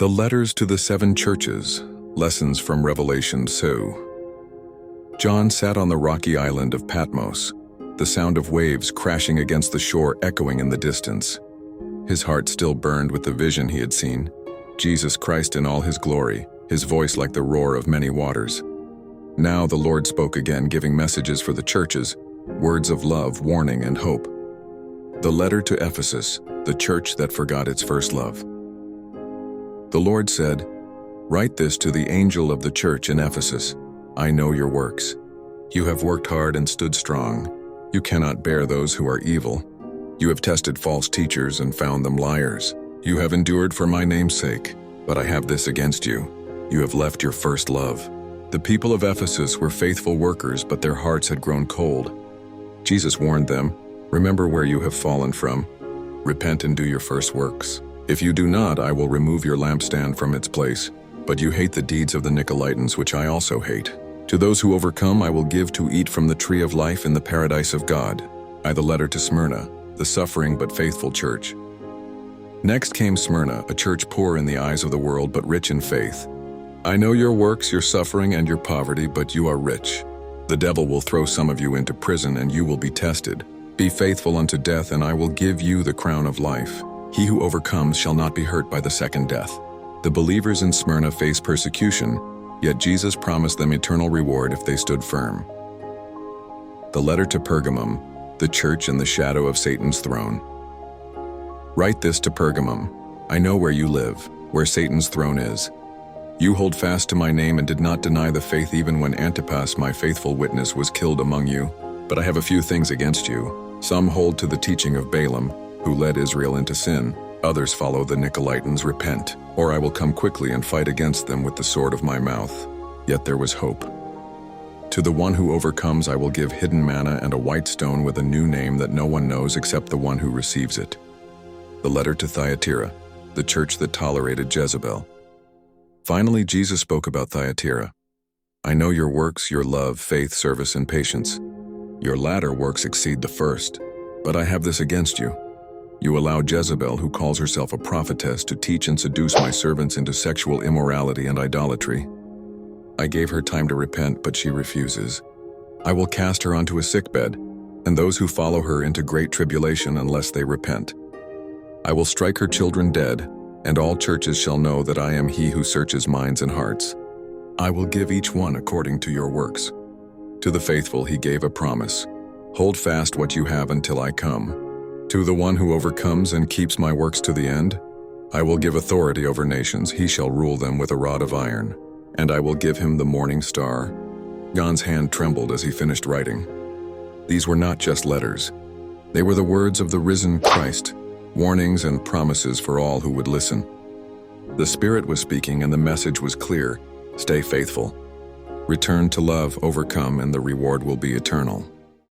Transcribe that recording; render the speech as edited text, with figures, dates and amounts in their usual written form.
The Letters to the Seven Churches, Lessons from Revelation 2. John sat on the rocky island of Patmos, the sound of waves crashing against the shore echoing in the distance. His heart still burned with the vision he had seen, Jesus Christ in all his glory, his voice like the roar of many waters. Now the Lord spoke again, giving messages for the churches, words of love, warning, and hope. The letter to Ephesus, the church that forgot its first love. The Lord said, "Write this to the angel of the church in Ephesus. I know your works. You have worked hard and stood strong. You cannot bear those who are evil. You have tested false teachers and found them liars. You have endured for my name's sake, but I have this against you. You have left your first love." The people of Ephesus were faithful workers, but their hearts had grown cold. Jesus warned them, "Remember where you have fallen from. Repent and do your first works. If you do not, I will remove your lampstand from its place. But you hate the deeds of the Nicolaitans, which I also hate. To those who overcome, I will give to eat from the tree of life in the paradise of God." The letter to Smyrna, the suffering but faithful church. Next came Smyrna, a church poor in the eyes of the world but rich in faith. "I know your works, your suffering, and your poverty, but you are rich. The devil will throw some of you into prison, and you will be tested. Be faithful unto death, and I will give you the crown of life. He who overcomes shall not be hurt by the second death." The believers in Smyrna faced persecution, yet Jesus promised them eternal reward if they stood firm. The letter to Pergamum, the church in the shadow of Satan's throne. "Write this to Pergamum. I know where you live, where Satan's throne is. You hold fast to my name and did not deny the faith even when Antipas, my faithful witness, was killed among you. But I have a few things against you. Some hold to the teaching of Balaam, who led Israel into sin. Others follow the Nicolaitans. Repent, or I will come quickly and fight against them with the sword of my mouth." Yet there was hope. "To the one who overcomes I will give hidden manna and a white stone with a new name that no one knows except the one who receives it." The letter to Thyatira, the church that tolerated Jezebel. Finally, Jesus spoke about Thyatira. "I know your works, your love, faith, service, and patience. Your latter works exceed the first, but I have this against you. You allow Jezebel, who calls herself a prophetess, to teach and seduce my servants into sexual immorality and idolatry. I gave her time to repent, but she refuses. I will cast her onto a sickbed, and those who follow her into great tribulation unless they repent. I will strike her children dead, and all churches shall know that I am he who searches minds and hearts. I will give each one according to your works." To the faithful he gave a promise. "Hold fast what you have until I come. To the one who overcomes and keeps my works to the end, I will give authority over nations. He shall rule them with a rod of iron, and I will give him the morning star." John's hand trembled as he finished writing. These were not just letters. They were the words of the risen Christ, warnings and promises for all who would listen. The Spirit was speaking and the message was clear. Stay faithful. Return to love, overcome, and the reward will be eternal.